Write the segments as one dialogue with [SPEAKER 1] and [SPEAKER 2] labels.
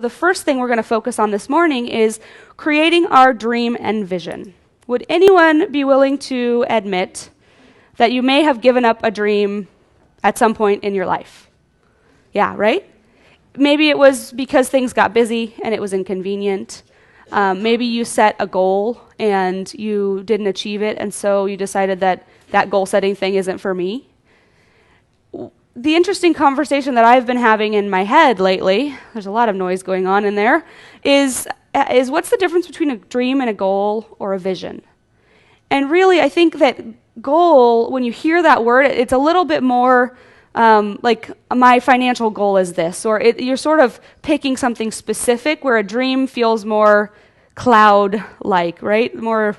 [SPEAKER 1] The first thing we're going to focus on this morning is creating our dream and vision. Would anyone be willing to admit that you may have given up a dream at some point in your life? Yeah, right? Maybe it was because things got busy and it was inconvenient. Maybe you set a goal and you didn't achieve it, and so you decided that that goal-setting thing isn't for me. The interesting conversation that I've been having in my head lately, there's a lot of noise going on in there, is what's the difference between a dream and a goal or a vision? And really, I think that goal, when you hear that word, it's a little bit more like my financial goal is this, or you're sort of picking something specific, where a dream feels more cloud-like, right? More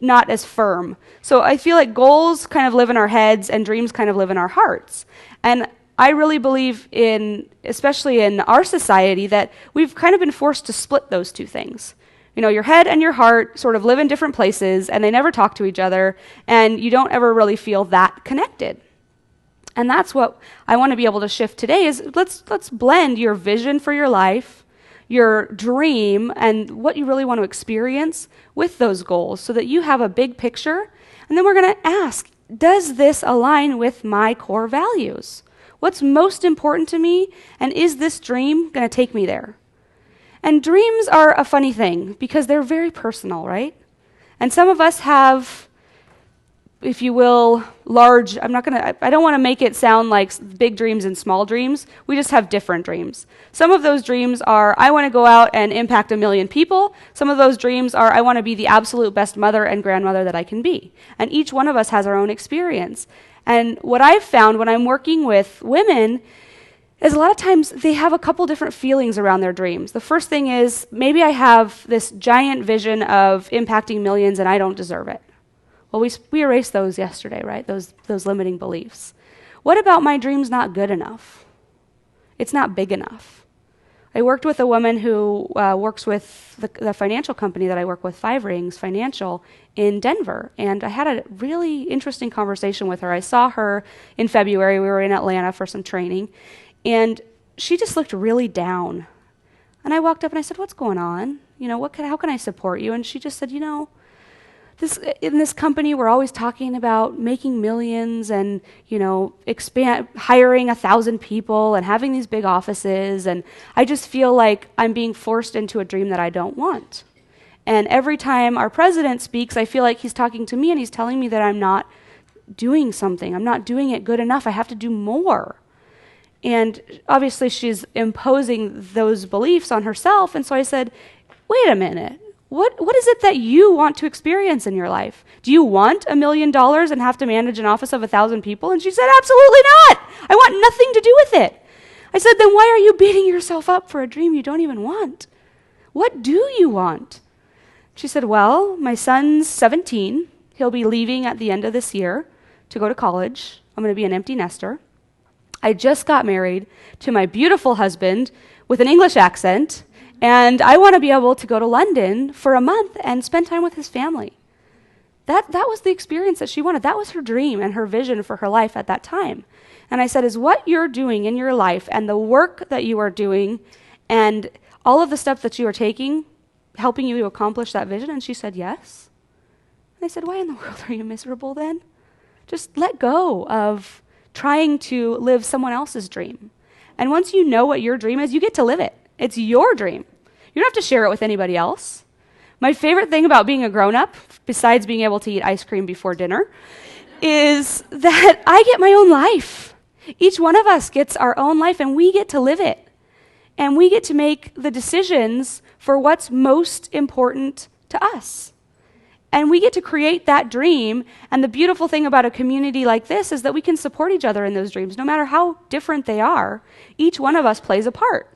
[SPEAKER 1] not as firm. So I feel like goals kind of live in our heads and dreams kind of live in our hearts. And I really believe in, especially in our society, that we've kind of been forced to split those two things. You know, your head and your heart sort of live in different places and they never talk to each other, and you don't ever really feel that connected. And that's what I want to be able to shift today is let's blend your vision for your life, your dream, and what you really want to experience with those goals so that you have a big picture. And then we're going to ask, does this align with my core values? What's most important to me? And is this dream going to take me there? And dreams are a funny thing because they're very personal, right? And some of us have, if you will, large, I don't want to make it sound like big dreams and small dreams. We just have different dreams. Some of those dreams are, I want to go out and impact 1 million people. Some of those dreams are, I want to be the absolute best mother and grandmother that I can be. And each one of us has our own experience. And what I've found when I'm working with women is a lot of times they have a couple different feelings around their dreams. The first thing is, maybe I have this giant vision of impacting millions and I don't deserve it. Well, we erased those yesterday, right? Those limiting beliefs. What about my dream's not good enough? It's not big enough. I worked with a woman who works with the financial company that I work with, 5 Rings Financial, in Denver. And I had a really interesting conversation with her. I saw her in February. We were in Atlanta for some training. And she just looked really down. And I walked up and I said, what's going on? You know, how can I support you? And she just said, you know, in this company, we're always talking about making millions and, you know, hiring 1,000 people and having these big offices. And I just feel like I'm being forced into a dream that I don't want. And every time our president speaks, I feel like he's talking to me and he's telling me that I'm not doing something. I'm not doing it good enough. I have to do more. And obviously she's imposing those beliefs on herself. And so I said, wait a minute. What is it that you want to experience in your life? Do you want $1 million and have to manage an office of 1,000 people? And she said, absolutely not. I want nothing to do with it. I said, then why are you beating yourself up for a dream you don't even want? What do you want? She said, well, my son's 17. He'll be leaving at the end of this year to go to college. I'm going to be an empty nester. I just got married to my beautiful husband with an English accent, and I want to be able to go to London for a month and spend time with his family. That was the experience that she wanted. That was her dream and her vision for her life at that time. And I said, is what you're doing in your life and the work that you are doing and all of the steps that you are taking helping you to accomplish that vision? And she said, yes. And I said, why in the world are you miserable then? Just let go of trying to live someone else's dream. And once you know what your dream is, you get to live it. It's your dream. You don't have to share it with anybody else. My favorite thing about being a grown-up, besides being able to eat ice cream before dinner, is that I get my own life. Each one of us gets our own life, and we get to live it. And we get to make the decisions for what's most important to us. And we get to create that dream. And the beautiful thing about a community like this is that we can support each other in those dreams. No matter how different they are, each one of us plays a part.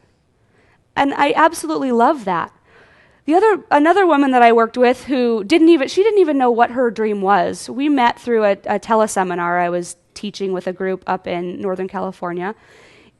[SPEAKER 1] And I absolutely love that. Another woman that I worked with who didn't even know what her dream was. We met through a teleseminar. I was teaching with a group up in Northern California.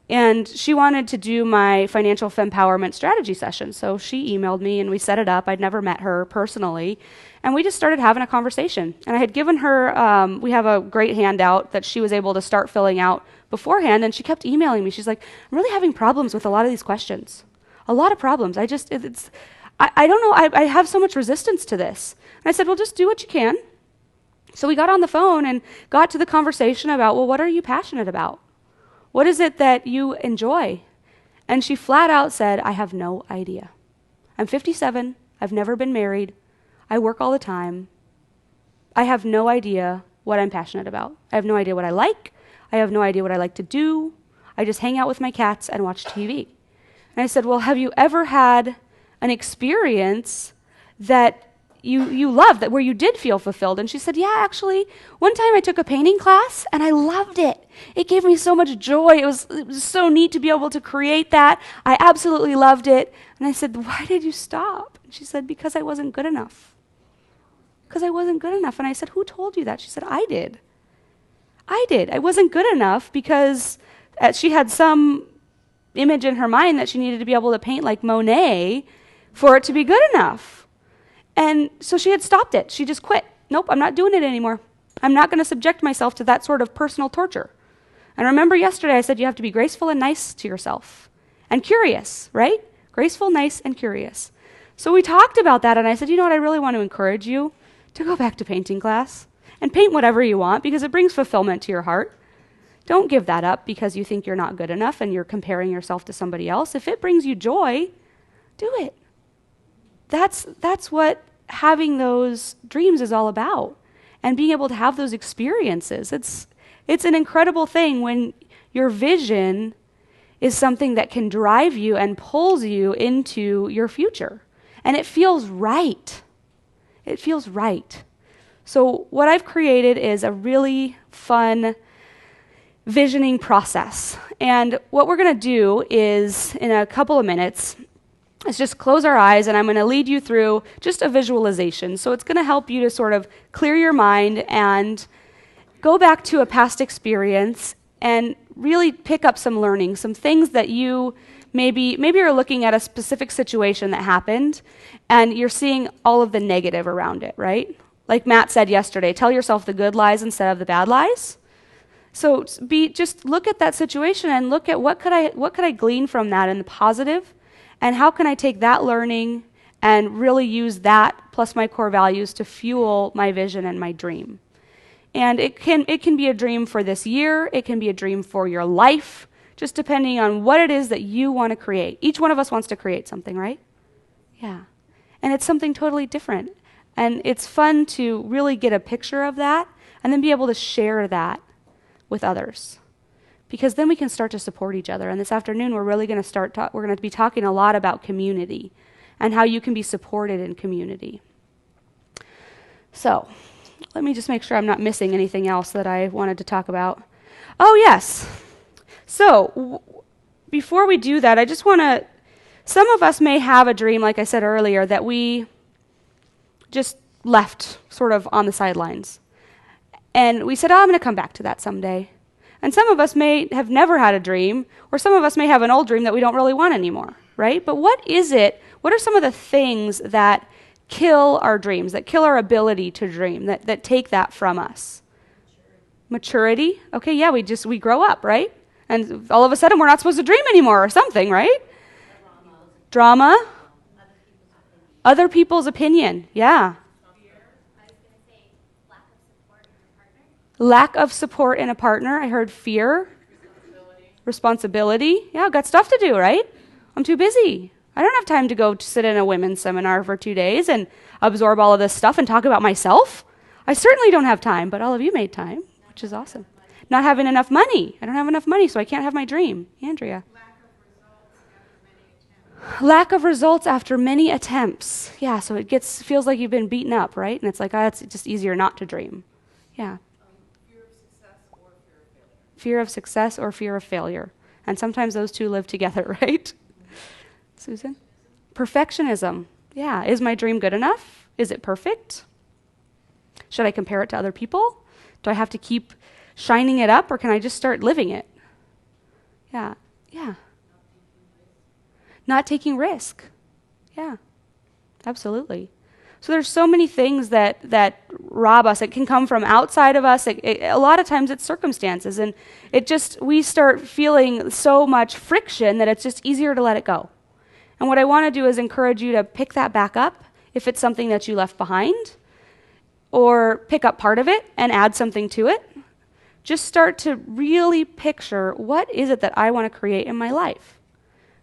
[SPEAKER 1] And she wanted to do my financial FemmePowerment strategy session. So she emailed me and we set it up. I'd never met her personally. And we just started having a conversation. And I had given her, we have a great handout that she was able to start filling out beforehand. And she kept emailing me. She's like, I'm really having problems with a lot of these questions. a lot of problems. I don't know, I have so much resistance to this. And I said, well, just do what you can. So we got on the phone and got to the conversation about, well, what are you passionate about? What is it that you enjoy? And she flat out said, I have no idea. I'm 57. I've never been married. I work all the time. I have no idea what I'm passionate about. I have no idea what I like. I have no idea what I like to do. I just hang out with my cats and watch TV. And I said, well, have you ever had an experience that you loved, that where you did feel fulfilled? And she said, yeah, actually, one time I took a painting class and I loved it. It gave me so much joy. It was so neat to be able to create that. I absolutely loved it. And I said, why did you stop? And she said, because I wasn't good enough. Because I wasn't good enough. And I said, who told you that? She said, I did. I wasn't good enough because she had some image in her mind that she needed to be able to paint like Monet for it to be good enough. And so she had stopped it. She just quit. Nope, I'm not doing it anymore. I'm not going to subject myself to that sort of personal torture. And remember yesterday I said you have to be graceful and nice to yourself. And curious, right? Graceful, nice, and curious. So we talked about that, and I said, you know what, I really want to encourage you to go back to painting class and paint whatever you want because it brings fulfillment to your heart. Don't give that up because you think you're not good enough and you're comparing yourself to somebody else. If it brings you joy, do it. That's what having those dreams is all about, and being able to have those experiences. It's an incredible thing when your vision is something that can drive you and pulls you into your future. And it feels right. It feels right. So what I've created is a really fun visioning process. And what we're going to do is, in a couple of minutes, is just close our eyes, and I'm going to lead you through just a visualization. So it's going to help you to sort of clear your mind and go back to a past experience and really pick up some learning, some things that you maybe you're looking at a specific situation that happened and you're seeing all of the negative around it, right? Like Matt said yesterday, tell yourself the good lies instead of the bad lies. So just look at that situation and look at what could I glean from that in the positive, and how can I take that learning and really use that plus my core values to fuel my vision and my dream. And it can be a dream for this year, it can be a dream for your life, just depending on what it is that you want to create. Each one of us wants to create something, right? Yeah. And it's something totally different. And it's fun to really get a picture of that and then be able to share that with others. Because then we can start to support each other. And this afternoon we're really going to we're going to be talking a lot about community and how you can be supported in community. So, let me just make sure I'm not missing anything else that I wanted to talk about. Oh, yes. So, before we do that, I just want to, some of us may have a dream, like I said earlier, that we just left sort of on the sidelines. And we said, oh, I'm going to come back to that someday. And some of us may have never had a dream, or some of us may have an old dream that we don't really want anymore, right? But what is it? What are some of the things that kill our dreams, that kill our ability to dream, that take that from us? Maturity. Okay, yeah, we grow up, right? And all of a sudden we're not supposed to dream anymore or something, right? Drama. Other people's opinion. Yeah. Lack of support in a partner. I heard fear. Responsibility. Yeah, I've got stuff to do, right? I'm too busy. I don't have time to go to sit in a women's seminar for 2 days and absorb all of this stuff and talk about myself. I certainly don't have time, but all of you made time, which is awesome. Not having enough money. I don't have enough money, so I can't have my dream. Andrea. Lack of results after many attempts. Yeah, so it feels like you've been beaten up, right? And it's like, it's just easier not to dream. Yeah. Fear of success or fear of failure. And sometimes those two live together, right? Susan? Perfectionism. Yeah. Is my dream good enough? Is it perfect? Should I compare it to other people? Do I have to keep shining it up, or can I just start living it? Yeah. Yeah. Not taking risk. Yeah. Absolutely. So there's so many things that rob us. It can come from outside of us. A lot of times it's circumstances, and we start feeling so much friction that it's just easier to let it go. And what I want to do is encourage you to pick that back up if it's something that you left behind, or pick up part of it and add something to it. Just start to really picture, what is it that I want to create in my life?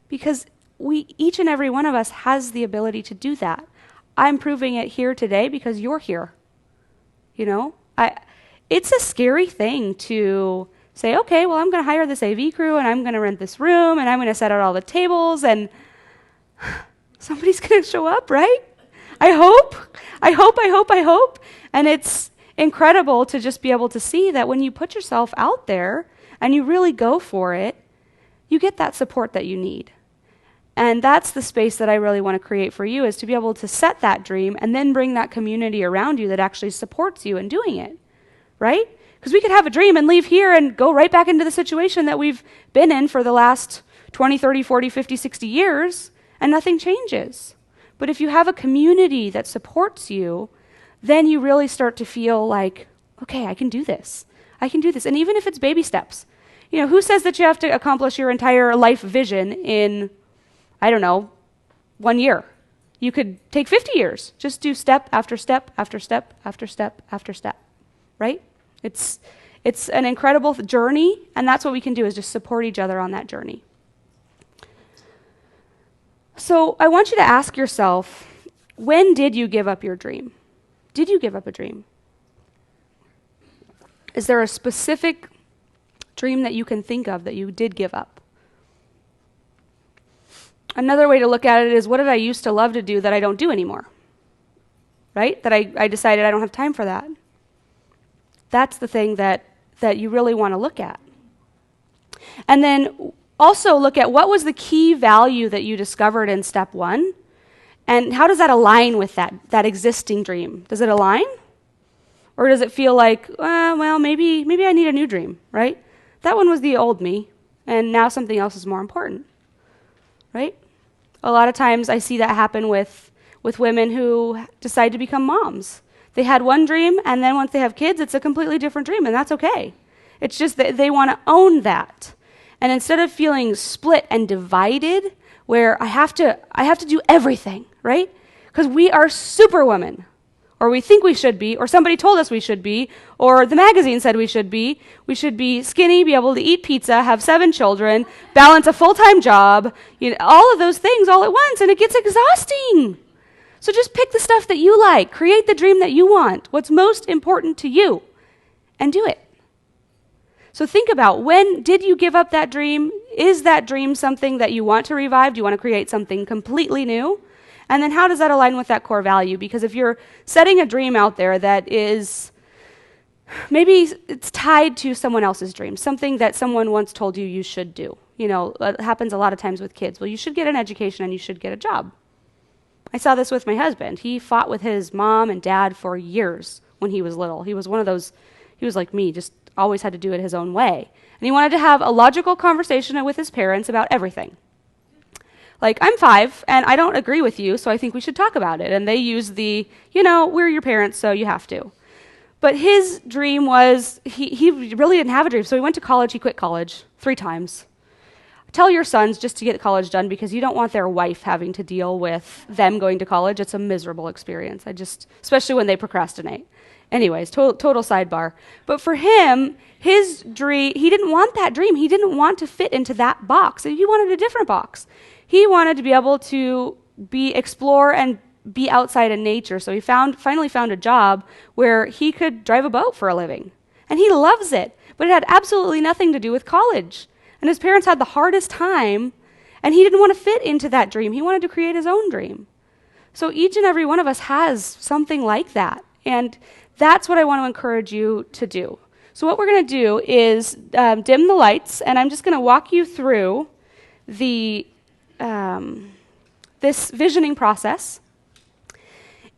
[SPEAKER 1] Because each and every one of us has the ability to do that. I'm proving it here today because you're here. It's a scary thing to say, okay, well, I'm going to hire this AV crew and I'm going to rent this room and I'm going to set out all the tables and somebody's going to show up, right? I hope. And it's incredible to just be able to see that when you put yourself out there and you really go for it, you get that support that you need. And that's the space that I really want to create for you, is to be able to set that dream and then bring that community around you that actually supports you in doing it, right? Because we could have a dream and leave here and go right back into the situation that we've been in for the last 20, 30, 40, 50, 60 years, and nothing changes. But if you have a community that supports you, then you really start to feel like, okay, I can do this. And even if it's baby steps, who says that you have to accomplish your entire life vision in, 1 year? You could take 50 years. Just do step after step after step after step after step, right? It's an incredible journey, and that's what we can do, is just support each other on that journey. So I want you to ask yourself, when did you give up your dream? Did you give up a dream? Is there a specific dream that you can think of that you did give up? Another way to look at it is, what did I used to love to do that I don't do anymore? Right? That I decided I don't have time for that. That's the thing that you really want to look at. And then also look at, what was the key value that you discovered in step 1? And how does that align with that existing dream? Does it align? Or does it feel like, well, maybe I need a new dream, right? That one was the old me, and now something else is more important, right? A lot of times I see that happen with women who decide to become moms. They had one dream, and then once they have kids, it's a completely different dream, and that's okay. It's just that they want to own that. And instead of feeling split and divided, where I have to do everything, right? Because we are superwomen, or we think we should be, or somebody told us we should be, or the magazine said we should be. We should be skinny, be able to eat pizza, have 7 children, balance a full-time job, all of those things all at once, and it gets exhausting. So just pick the stuff that you like, create the dream that you want, what's most important to you, and do it. So think about, when did you give up that dream? Is that dream something that you want to revive? Do you want to create something completely new? And then how does that align with that core value? Because if you're setting a dream out there that is, maybe it's tied to someone else's dream, something that someone once told you should do. It happens a lot of times with kids. Well, you should get an education and you should get a job. I saw this with my husband. He fought with his mom and dad for years when he was little. He was one of those, he was like me, just always had to do it his own way. And he wanted to have a logical conversation with his parents about everything. Like, I'm 5, and I don't agree with you, so I think we should talk about it. And they use the, we're your parents, so you have to. But his dream was, he really didn't have a dream. So he went to college, he quit college 3 times. Tell your sons just to get college done, because you don't want their wife having to deal with them going to college. It's a miserable experience. Especially when they procrastinate. Anyways, total sidebar. But for him, his dream, he didn't want that dream. He didn't want to fit into that box. He wanted a different box. He wanted to be able to explore and be outside in nature. So he finally found a job where he could drive a boat for a living. And he loves it. But it had absolutely nothing to do with college. And his parents had the hardest time, and he didn't want to fit into that dream. He wanted to create his own dream. So each and every one of us has something like that. And that's what I want to encourage you to do. So what we're going to do is dim the lights, and I'm just going to walk you through this visioning process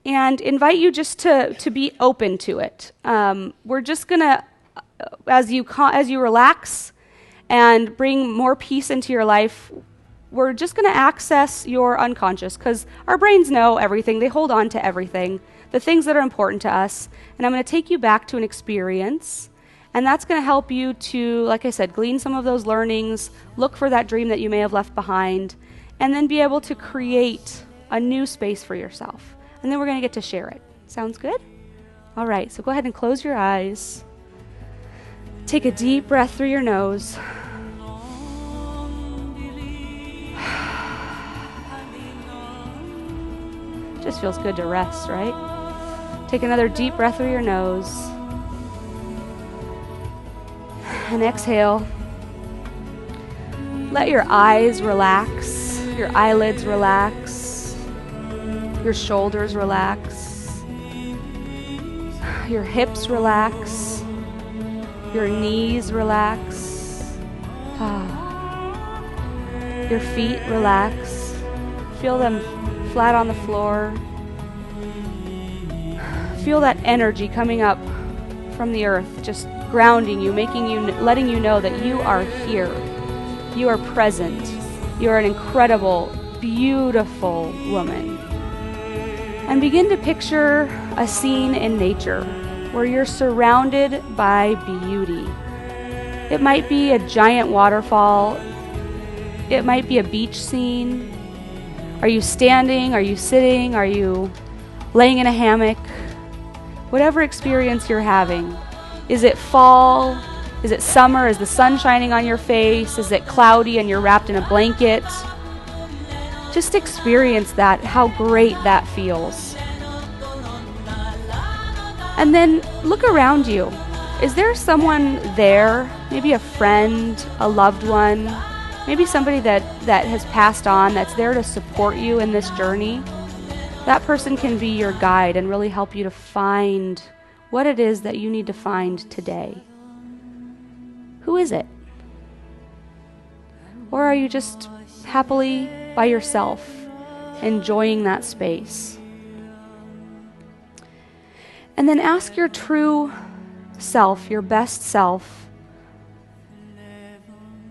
[SPEAKER 1] and invite you just to be open to it. We're just going to, as you relax and bring more peace into your life, we're just going to access your unconscious, because our brains know everything. They hold on to everything, the things that are important to us. And I'm going to take you back to an experience, and that's going to help you to, like I said, glean some of those learnings, look for that dream that you may have left behind, and then be able to create a new space for yourself. And then we're going to get to share it. Sounds good? All right, so go ahead and close your eyes. Take a deep breath through your nose. Just feels good to rest, right? Take another deep breath through your nose. And exhale. Let your eyes relax, your eyelids relax, your shoulders relax, your hips relax, your knees relax, your feet relax. Feel them flat on the floor. Feel that energy coming up from the earth, just grounding you, letting you know that you are here. You are present. You are an incredible, beautiful woman. And begin to picture a scene in nature where you're surrounded by beauty. It might be a giant waterfall. It might be a beach scene. Are you standing? Are you sitting? Are you laying in a hammock? Whatever experience you're having. Is it fall? Is it summer? Is the sun shining on your face? Is it cloudy and you're wrapped in a blanket? Just experience that, how great that feels. And then look around you. Is there someone there? Maybe a friend, a loved one, maybe somebody that has passed on that's there to support you in this journey? That person can be your guide and really help you to find what it is that you need to find today. Who is it? Or are you just happily by yourself, enjoying that space? And then ask your true self, your best self,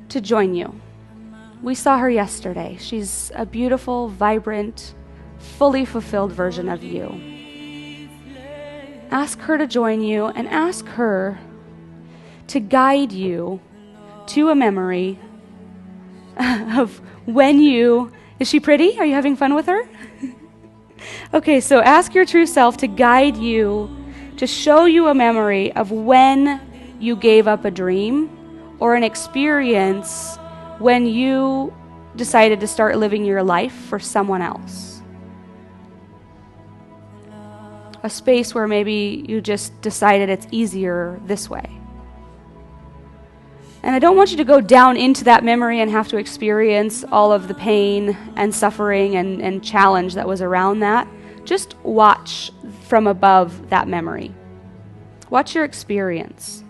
[SPEAKER 1] to join you. We saw her yesterday. She's a beautiful, vibrant, fully fulfilled version of you. Ask her to join you and ask her to guide you to a memory of when you... Is she pretty? Are you having fun with her? Okay, so ask your true self to guide you, to show you a memory of when you gave up a dream or an experience when you decided to start living your life for someone else. A space where maybe you just decided it's easier this way. And I don't want you to go down into that memory and have to experience all of the pain and suffering and challenge that was around that. Just watch from above that memory. Watch your experience.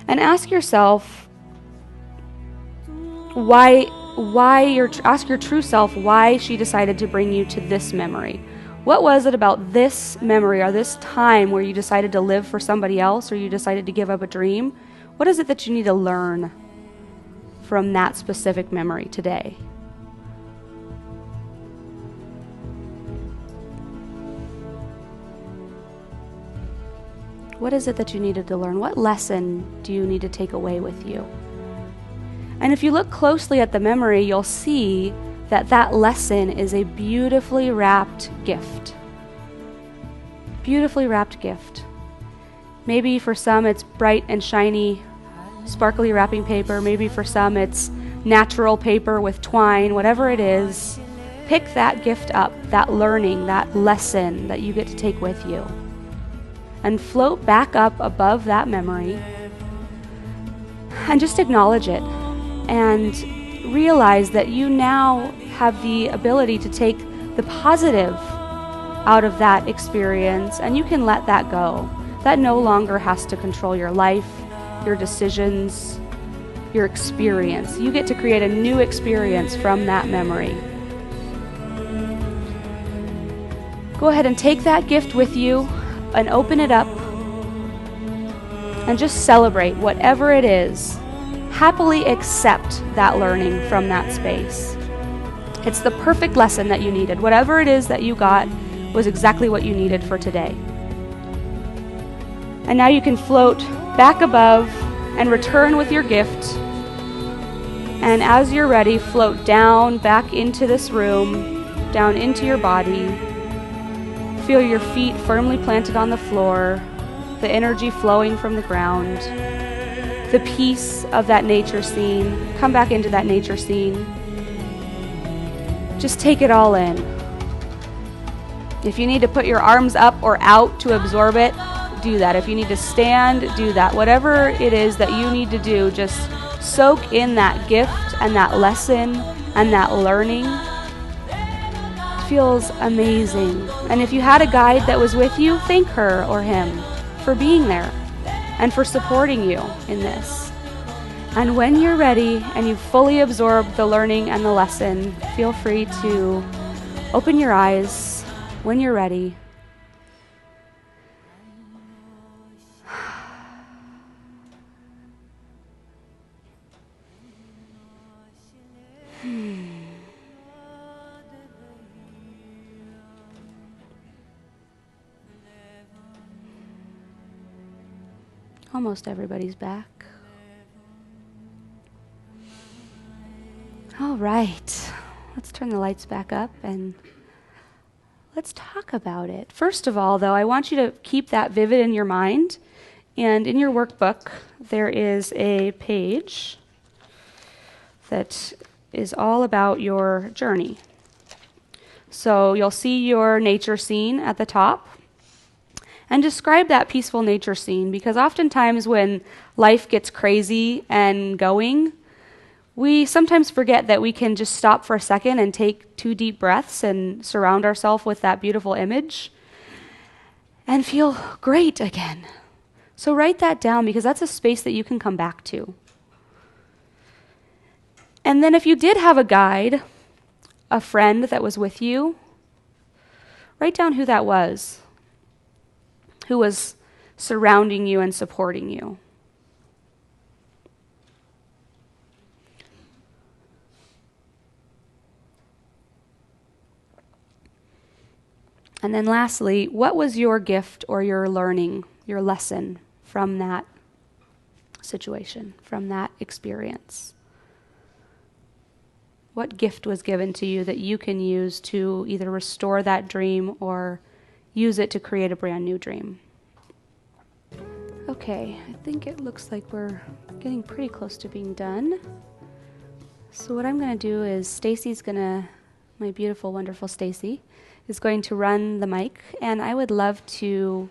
[SPEAKER 1] And ask yourself ask your true self why she decided to bring you to this memory. What was it about this memory or this time where you decided to live for somebody else or you decided to give up a dream? What is it that you need to learn from that specific memory today? What is it that you needed to learn? What lesson do you need to take away with you? And if you look closely at the memory, you'll see that that lesson is a beautifully wrapped gift. Beautifully wrapped gift. Maybe for some it's bright and shiny, sparkly wrapping paper. Maybe for some it's natural paper with twine, whatever it is. Pick that gift up, that learning, that lesson that you get to take with you. And float back up above that memory and just acknowledge it and realize that you now have the ability to take the positive out of that experience and you can let that go. That no longer has to control your life, your decisions, your experience. You get to create a new experience from that memory. Go ahead and take that gift with you and open it up and just celebrate whatever it is. Happily accept that learning from that space. It's the perfect lesson that you needed. Whatever it is that you got was exactly what you needed for today. And now you can float back above and return with your gift And as you're ready, float down, back into this room, down into your body. Feel your feet firmly planted on the floor, the energy flowing from the ground, the peace of that nature scene. Come back into that nature scene. Just take it all in. If you need to put your arms up or out to absorb it, do that. If you need to stand, do that. Whatever it is that you need to do, just soak in that gift and that lesson and that learning. It feels amazing. And if you had a guide that was with you, thank her or him for being there and for supporting you in this. And when you're ready and you've fully absorbed the learning and the lesson, feel free to open your eyes when you're ready. Almost everybody's back. All right, let's turn the lights back up and let's talk about it. First of all, though, I want you to keep that vivid in your mind. And in your workbook, there is a page that is all about your journey. So you'll see your nature scene at the top. And describe that peaceful nature scene, because oftentimes when life gets crazy and going, we sometimes forget that we can just stop for a second and take 2 deep breaths and surround ourselves with that beautiful image and feel great again. So write that down, because that's a space that you can come back to. And then if you did have a guide, a friend that was with you, write down who that was. Who was surrounding you and supporting you. And then lastly, what was your gift or your learning, your lesson from that situation, from that experience? What gift was given to you that you can use to either restore that dream or use it to create a brand new dream? Okay, I think it looks like we're getting pretty close to being done. So what I'm going to do is my beautiful, wonderful Stacy, is going to run the mic, and I would love to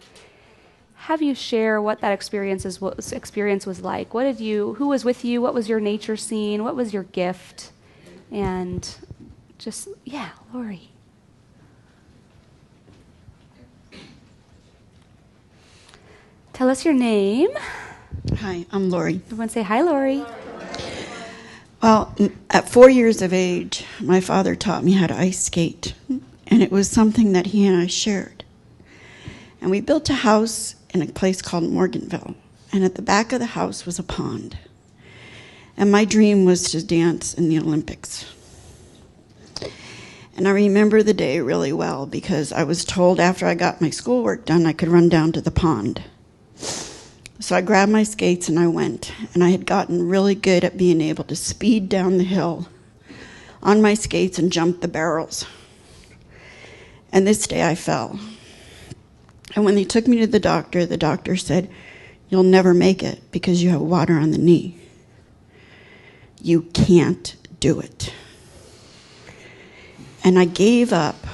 [SPEAKER 1] have you share what that experience was like. Who was with you? What was your nature scene? What was your gift? And Lori. Tell us your name.
[SPEAKER 2] Hi, I'm Lori.
[SPEAKER 1] Everyone say hi, Lori.
[SPEAKER 2] Well, at 4 years of age, my father taught me how to ice skate, and it was something that he and I shared. And we built a house in a place called Morganville, and at the back of the house was a pond. And my dream was to dance in the Olympics. And I remember the day really well, because I was told after I got my schoolwork done I could run down to the pond. So I grabbed my skates and I went, and I had gotten really good at being able to speed down the hill on my skates and jump the barrels. And this day I fell. And when they took me to the doctor said, "You'll never make it because you have water on the knee. You can't do it." And I gave up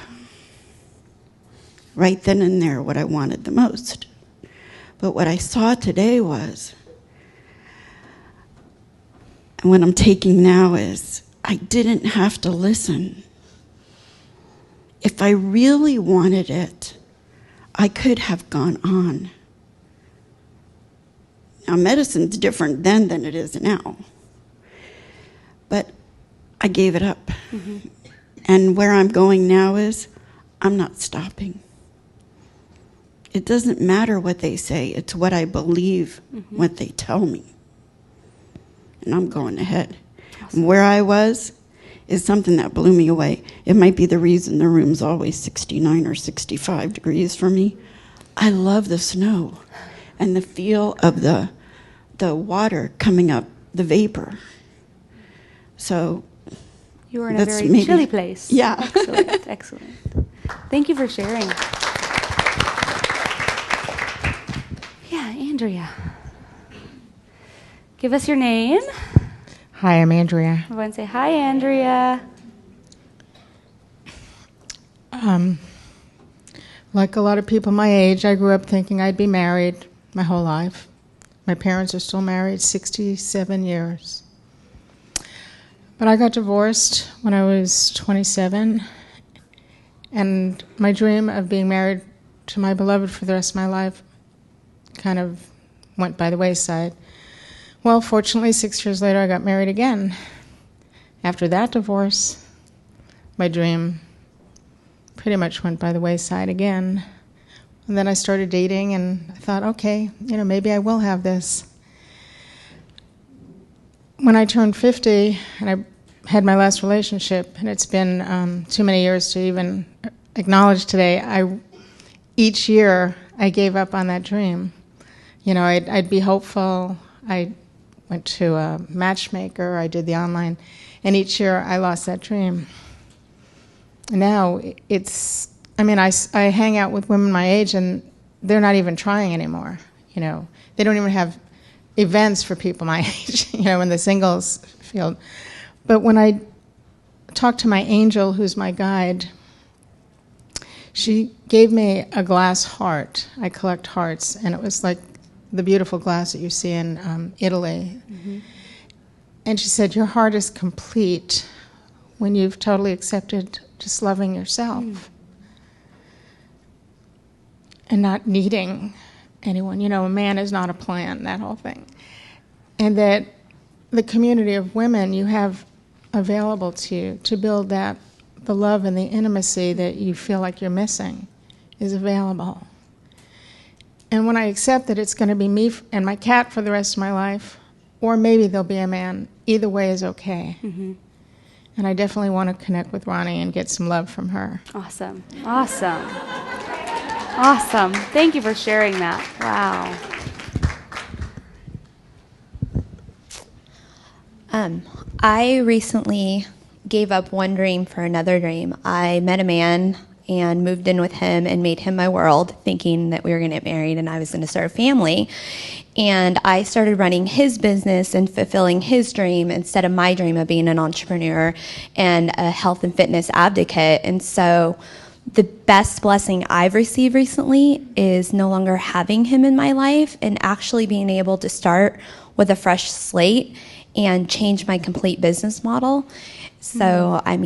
[SPEAKER 2] right then and there what I wanted the most. But what I saw today was, and what I'm taking now is, I didn't have to listen. If I really wanted it, I could have gone on. Now, medicine's different then than it is now. But I gave it up. Mm-hmm. And where I'm going now is, I'm not stopping. It doesn't matter what they say. It's what I believe, mm-hmm. what they tell me. And I'm going ahead. Awesome. And where I was is something that blew me away. It might be the reason the room's always 69 or 65 degrees for me. I love the snow and the feel of the water coming up, the vapor. So
[SPEAKER 1] You were in a
[SPEAKER 2] that's
[SPEAKER 1] very
[SPEAKER 2] maybe-
[SPEAKER 1] chilly place.
[SPEAKER 2] Yeah.
[SPEAKER 1] Excellent, excellent. Thank you for sharing. Yeah, Andrea. Give us your name.
[SPEAKER 3] Hi, I'm Andrea.
[SPEAKER 1] Everyone say, hi, Andrea.
[SPEAKER 3] Like a lot of people my age, I grew up thinking I'd be married my whole life. My parents are still married 67 years. But I got divorced when I was 27, and my dream of being married to my beloved for the rest of my life kind of went by the wayside. Well, fortunately, 6 years later, I got married again. After that divorce, my dream pretty much went by the wayside again. And then I started dating, and I thought, okay, maybe I will have this. When I turned 50, and I had my last relationship, and it's been too many years to even acknowledge today, each year I gave up on that dream. I'd be hopeful. I went to a matchmaker. I did the online, and each year I lost that dream. Now I hang out with women my age, and they're not even trying anymore. They don't even have events for people my age, in the singles field. But when I talked to my angel, who's my guide, she gave me a glass heart. I collect hearts, and it was like the beautiful glass that you see in Italy. Mm-hmm. And she said, your heart is complete when you've totally accepted just loving yourself and not needing anyone. A man is not a plan, that whole thing. And that the community of women you have available to you to build the love and the intimacy that you feel like you're missing is available. And when I accept that it's going to be me and my cat for the rest of my life, or maybe there'll be a man, either way is okay. Mm-hmm. And I definitely want to connect with Ronnie and get some love from her.
[SPEAKER 1] Awesome. Awesome. Awesome. Thank you for sharing that. Wow.
[SPEAKER 4] I recently gave up one dream for another dream. I met a man and moved in with him and made him my world, thinking that we were going to get married and I was going to start a family. And I started running his business and fulfilling his dream instead of my dream of being an entrepreneur and a health and fitness advocate. And so the best blessing I've received recently is no longer having him in my life and actually being able to start with a fresh slate and change my complete business model. So, I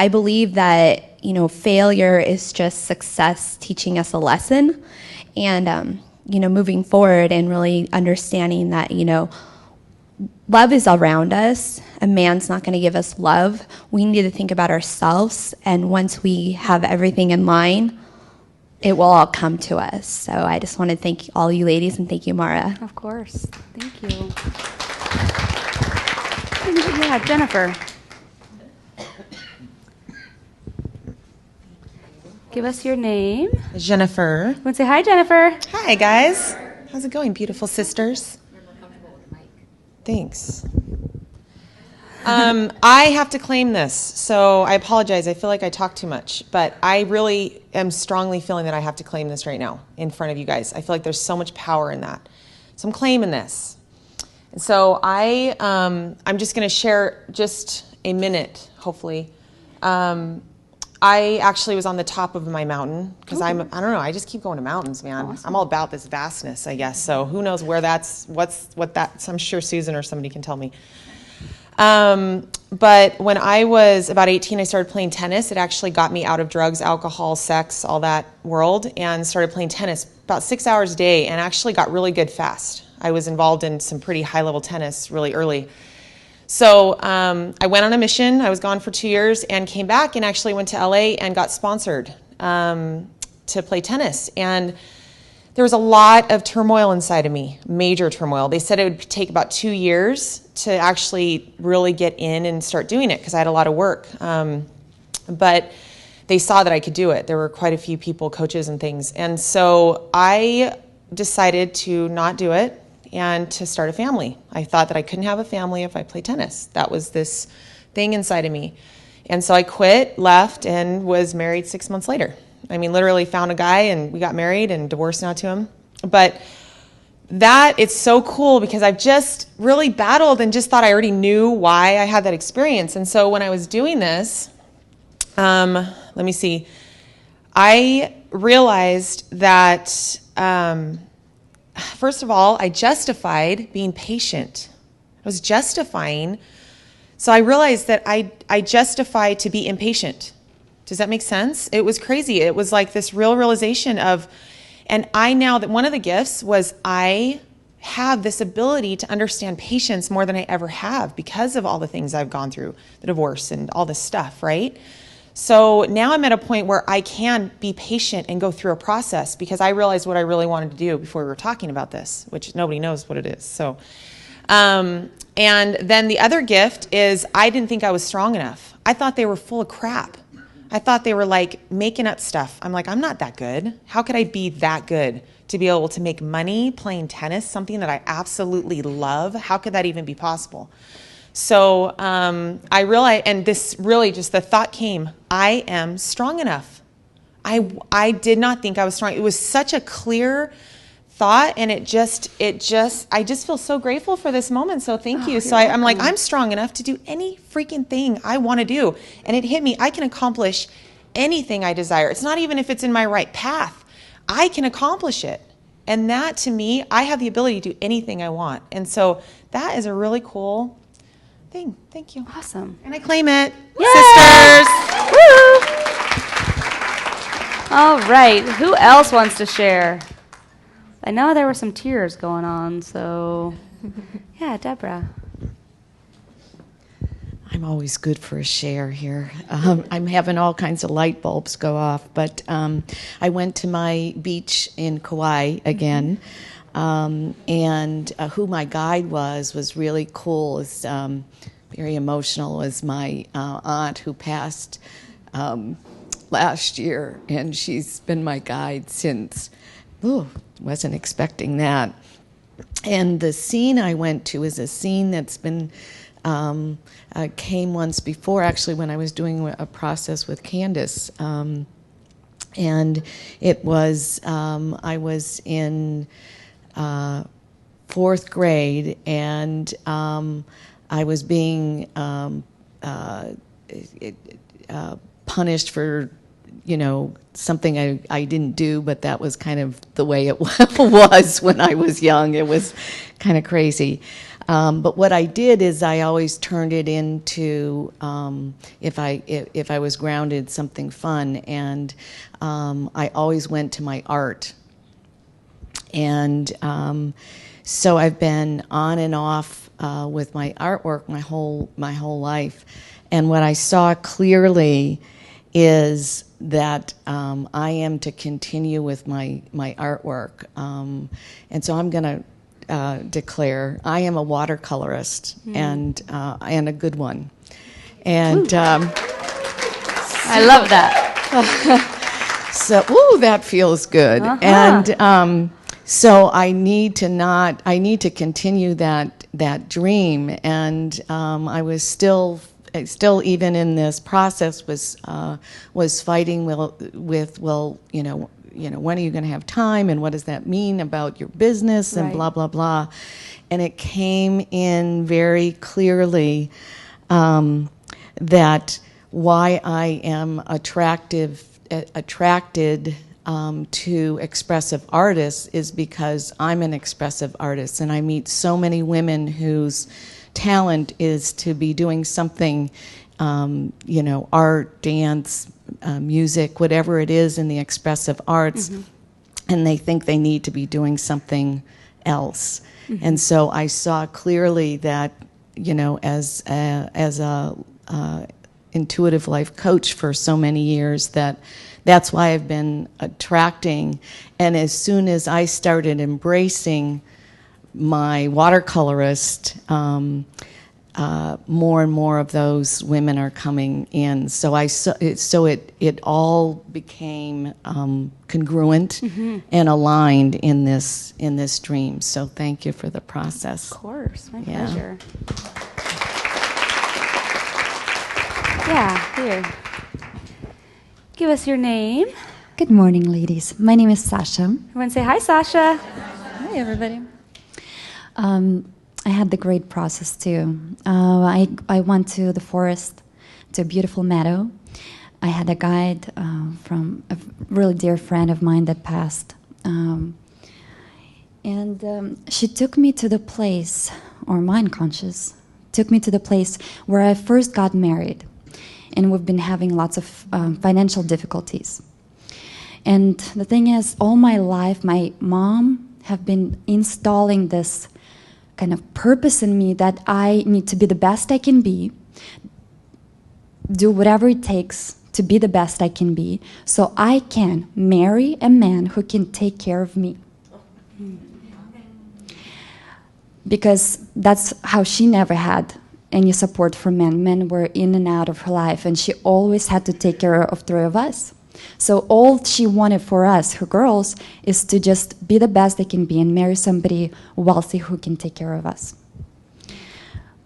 [SPEAKER 4] believe that, failure is just success teaching us a lesson. And, moving forward and really understanding that, love is around us. A man's not going to give us love. We need to think about ourselves. And once we have everything in line, it will all come to us. So I just want to thank all you ladies and thank you, Mara.
[SPEAKER 1] Of course. Thank you. Yeah, Jennifer. Give us your name.
[SPEAKER 5] Jennifer.
[SPEAKER 1] Want to say hi, Jennifer?
[SPEAKER 5] Hi, guys. How's it going, beautiful sisters? Thanks. I have to claim this, so I apologize. I feel like I talk too much, but I really am strongly feeling that I have to claim this right now in front of you guys. I feel like there's so much power in that. So I'm claiming this. And so I'm just going to share just a minute, hopefully. I actually was on the top of my mountain because I don't know, I just keep going to mountains, man. Awesome. I'm all about this vastness, I guess. So who knows where I'm sure Susan or somebody can tell me. But when I was about 18, I started playing tennis. It actually got me out of drugs, alcohol, sex, all that world, and started playing tennis about 6 hours a day and actually got really good fast. I was involved in some pretty high-level tennis really early. So I went on a mission. I was gone for 2 years and came back and actually went to LA and got sponsored to play tennis. And there was a lot of turmoil inside of me, major turmoil. They said it would take about 2 years to actually really get in and start doing it because I had a lot of work. But they saw that I could do it. There were quite a few people, coaches and things. And so I decided to not do it. and to start a family. I thought that I couldn't have a family if I played tennis. That was this thing inside of me. And so I quit, left, and was married 6 months later. I mean, literally found a guy, and we got married and divorced now to him. But that, it's so cool because I've just really battled and just thought I already knew why I had that experience. And so when I was doing this, let me see, I realized that, first of all, I justified being patient. I was justifying. So I realized that I justified to be impatient. Does that make sense? It was crazy. It was like this real realization of, and I now, that one of the gifts was I have this ability to understand patience more than I ever have because of all the things I've gone through, the divorce and all this stuff, right? So now I'm at a point where I can be patient and go through a process because I realized what I really wanted to do before we were talking about this, which nobody knows what it is. So, and then the other gift is I didn't think I was strong enough. I thought they were full of crap. I thought they were like making up stuff. I'm like, I'm not that good. How could I be that good to be able to make money playing tennis, something that I absolutely love? How could that even be possible? So I realized, and this really just, the thought came, I am strong enough. I did not think I was strong. It was such a clear thought, and I just feel so grateful for this moment. So thank you. So I'm like, I'm strong enough to do any freaking thing I want to do. And it hit me. I can accomplish anything I desire. It's not even if it's in my right path. I can accomplish it. And that, to me, I have the ability to do anything I want. And so that is a really cool thing. Thank you.
[SPEAKER 1] Awesome.
[SPEAKER 5] And I claim it.
[SPEAKER 1] Yay!
[SPEAKER 5] Sisters.
[SPEAKER 1] Woo! All right. Who else wants to share? I know there were some tears going on, so yeah, Deborah.
[SPEAKER 6] I'm always good for a share here. I'm having all kinds of light bulbs go off, but I went to my beach in Kauai again, and who my guide was really cool. Is very emotional. Was my aunt who passed last year, and she's been my guide since. Ooh, wasn't expecting that. And the scene I went to is a scene that's been came once before, actually, when I was doing a process with Candace. And it was, I was in fourth grade, and I was being punished for, something I didn't do, but that was kind of the way it was when I was young. It was kind of crazy. But what I did is I always turned it into, if I was grounded, something fun. And I always went to my art. And so I've been on and off with my artwork my whole life. And what I saw clearly is that I am to continue with my artwork. And so I'm going to declare I am a watercolorist, and a good one. And
[SPEAKER 1] I love that.
[SPEAKER 6] So, that feels good. And so I need to continue that dream. And I was still even in this process was fighting with when are you going to have time, and what does that mean about your business, and blah blah blah. And it came in very clearly that why I am attracted to expressive artists is because I'm an expressive artist, and I meet so many women whose talent is to be doing something, art, dance, music, whatever it is in the expressive arts, and they think they need to be doing something else. And so I saw clearly that, as a intuitive life coach for so many years, that's why I've been attracting. And as soon as I started embracing my watercolorist, more and more of those women are coming in. So it all became congruent and aligned in this dream. So thank you for the process.
[SPEAKER 1] Of course, my
[SPEAKER 6] Yeah.
[SPEAKER 1] pleasure. Yeah, here. Give us your name.
[SPEAKER 7] Good morning, ladies. My name is Sasha.
[SPEAKER 1] Everyone say hi, Sasha.
[SPEAKER 7] Hi, everybody. I had the great process too. I went to the forest, to a beautiful meadow. I had a guide from a really dear friend of mine that passed. She took me to the place, or mind conscious, took me to the place where I first got married. And we've been having lots of financial difficulties. And the thing is, all my life, my mom have been installing this kind of purpose in me that I need to be the best I can be, do whatever it takes to be the best I can be, so I can marry a man who can take care of me. Because that's how she never had any support from men. Men were in and out of her life, and she always had to take care of three of us. So all she wanted for us, her girls, is to just be the best they can be and marry somebody wealthy who can take care of us.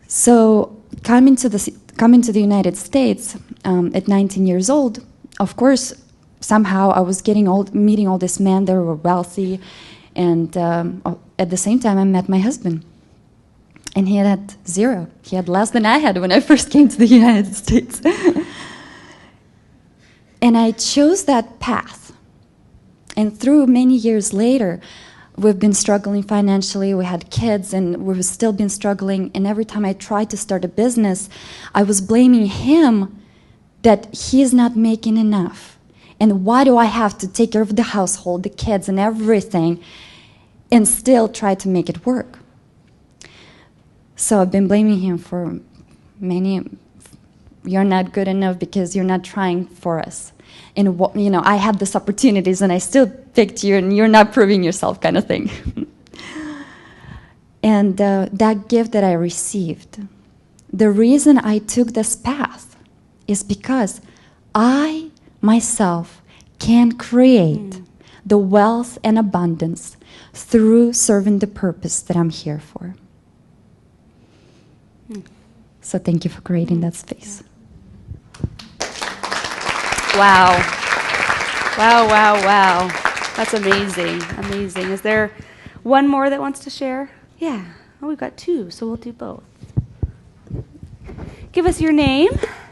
[SPEAKER 7] So coming to the United States at 19 years old, of course, somehow I was meeting all these men that were wealthy, and at the same time I met my husband. And he had zero. He had less than I had when I first came to the United States. And I chose that path. And through many years later, we've been struggling financially. We had kids, and we've still been struggling. And every time I tried to start a business, I was blaming him that he's not making enough. And why do I have to take care of the household, the kids, and everything, and still try to make it work? So I've been blaming him for you're not good enough because you're not trying for us. And I had these opportunities and I still picked you and you're not proving yourself, kind of thing. And that gift that I received, the reason I took this path is because I myself can create the wealth and abundance through serving the purpose that I'm here for. So thank you for creating that space.
[SPEAKER 1] Wow. Wow, wow, wow. That's amazing. Amazing. Is there one more that wants to share? Yeah. Oh, we've got two, so we'll do both. Give us your name.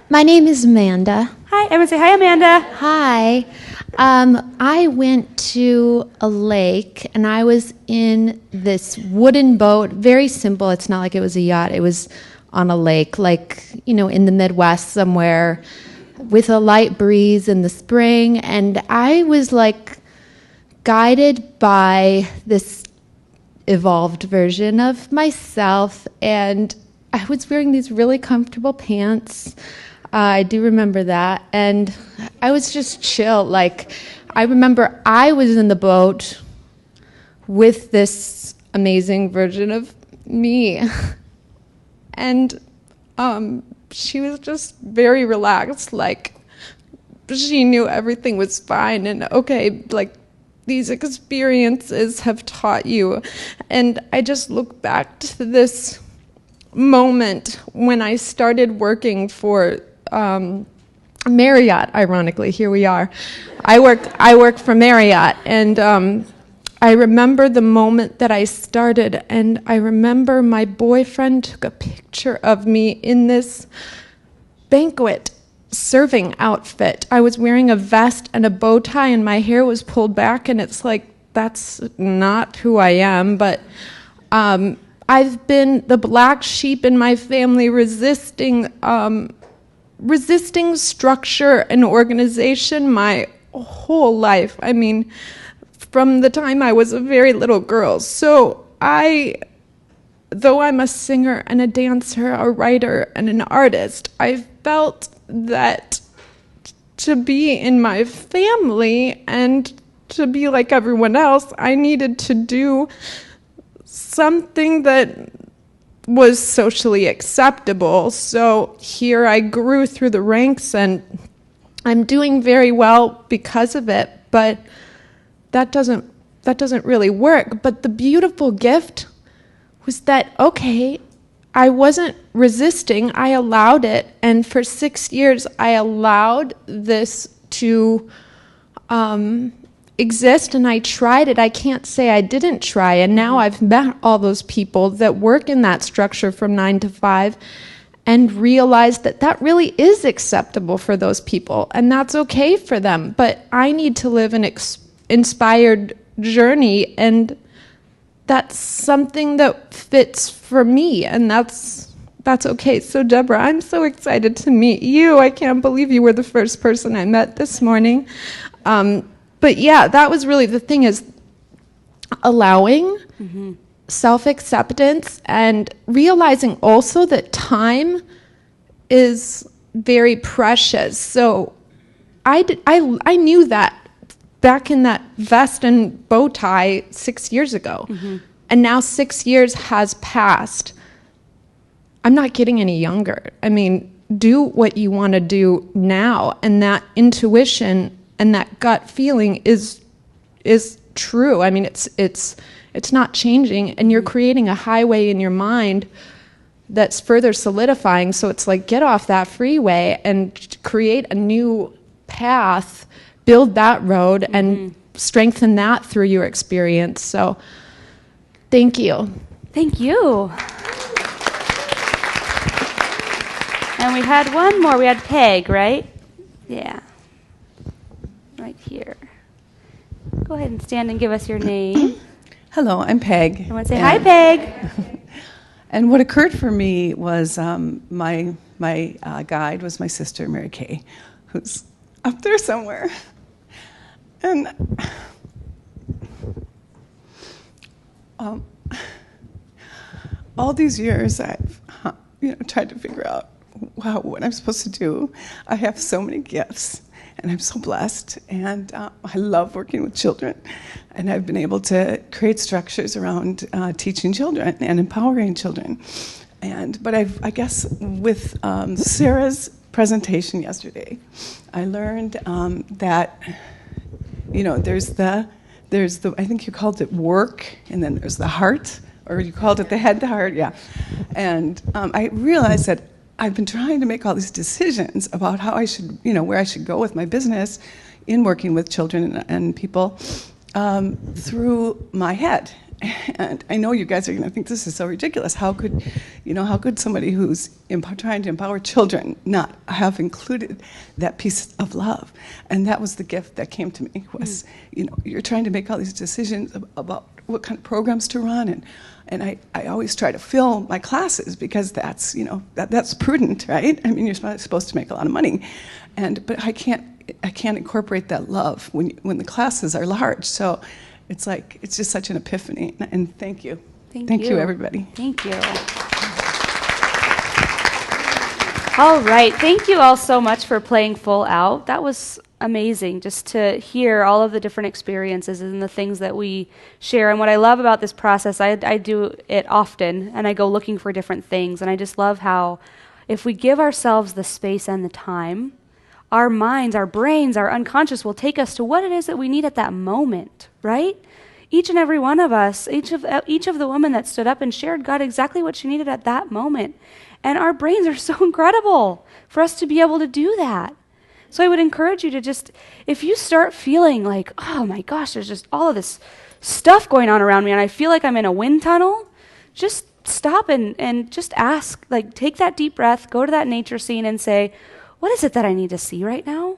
[SPEAKER 8] My name is Amanda.
[SPEAKER 1] Hi. Everyone say hi, Amanda.
[SPEAKER 8] Hi. I went to a lake, and I was in this wooden boat, very simple. It's not like it was a yacht. It was on a lake, like, in the Midwest somewhere, with a light breeze in the spring. And I was like guided by this evolved version of myself. And I was wearing these really comfortable pants. I do remember that. And I was just chill. Like, I remember I was in the boat with this amazing version of me. And she was just very relaxed, like she knew everything was fine and okay, like these experiences have taught you. And I just look back to this moment when I started working for Marriott, ironically, here we are. I work for Marriott, and I remember the moment that I started, and I remember my boyfriend took a picture of me in this banquet serving outfit. I was wearing a vest and a bow tie, and my hair was pulled back, and it's like, that's not who I am, but I've been the black sheep in my family, resisting structure and organization my whole life. I mean, from the time I was a very little girl. So though I'm a singer and a dancer, a writer and an artist, I felt that to be in my family and to be like everyone else, I needed to do something that
[SPEAKER 9] was socially acceptable. So here I grew through the ranks, and I'm doing very well because of it, but that doesn't really work. But the beautiful gift was that, okay, I wasn't resisting, I allowed it, and for 6 years I allowed this to exist, and I tried it. I can't say I didn't try, and now I've met all those people that work in that structure from 9 to 5 and realized that that really is acceptable for those people, and that's okay for them. But I need to live an inspired journey, and that's something that fits for me, and that's okay. So Deborah, I'm so excited to meet you. I can't believe you were the first person I met this morning. But yeah, that was really the thing, is allowing self-acceptance and realizing also that time is very precious. So I knew that back in that vest and bow tie 6 years ago. And now 6 years has passed. I'm not getting any younger. I mean, do what you want to do now, and that intuition and that gut feeling is true. I mean, it's not changing, and you're creating a highway in your mind that's further solidifying. So it's like, get off that freeway and create a new path, build that road, and strengthen that through your experience. So thank you.
[SPEAKER 1] Thank you. And we had one more. We had Peg, right? Yeah. Right here. Go ahead and stand and give us your name.
[SPEAKER 10] Hello, I'm Peg.
[SPEAKER 1] I want to say hi, Peg.
[SPEAKER 10] And what occurred for me was my guide was my sister, Mary Kay, who's up there somewhere. And all these years I've tried to figure out, wow, what I'm supposed to do. I have so many gifts, and I'm so blessed, and I love working with children, and I've been able to create structures around teaching children and empowering children. But I guess with Sarah's presentation yesterday, I learned that there's the I think you called it work, and then there's the heart, or you called it the head, the heart, yeah. And I realized that I've been trying to make all these decisions about how I should, where I should go with my business in working with children and people through my head. And I know you guys are going to think this is so ridiculous. How could somebody who's trying to empower children not have included that piece of love? And that was the gift that came to me, was, you're trying to make all these decisions about what kind of programs to run, and I always try to fill my classes, because that's that's prudent, right? I mean, you're supposed to make a lot of money, but I can't incorporate that love when the classes are large. So it's just such an epiphany. And thank you. Thank you, everybody.
[SPEAKER 1] Thank you. All right. Thank you all so much for playing full out. That was amazing, just to hear all of the different experiences and the things that we share. And what I love about this process, I do it often, and I go looking for different things. And I just love how if we give ourselves the space and the time, our minds, our brains, our unconscious will take us to what it is that we need at that moment, right? Each and every one of us, each of the women that stood up and shared got exactly what she needed at that moment. And our brains are so incredible for us to be able to do that. So I would encourage you to just, if you start feeling like, oh my gosh, there's just all of this stuff going on around me and I feel like I'm in a wind tunnel, just stop and just ask, take that deep breath, go to that nature scene and say, what is it that I need to see right now?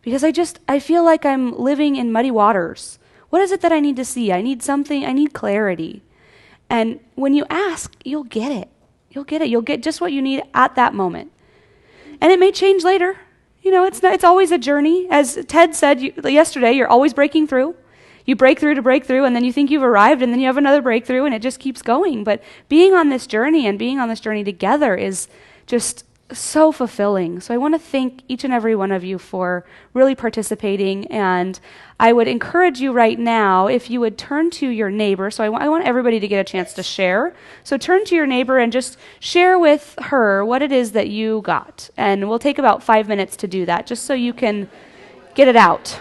[SPEAKER 1] Because I feel like I'm living in muddy waters. What is it that I need to see? I need something, I need clarity. And when you ask, you'll get it. You'll get it. You'll get just what you need at that moment. And it may change later. It's always a journey. As Ted said yesterday, you're always breaking through. You break through to break through, and then you think you've arrived, and then you have another breakthrough, and it just keeps going. But being on this journey and being on this journey together is just so fulfilling. So I want to thank each and every one of you for really participating, and I would encourage you right now, if you would turn to your neighbor. So I want everybody to get a chance to share. So turn to your neighbor and just share with her what it is that you got. And we'll take about 5 minutes to do that, just so you can get it out.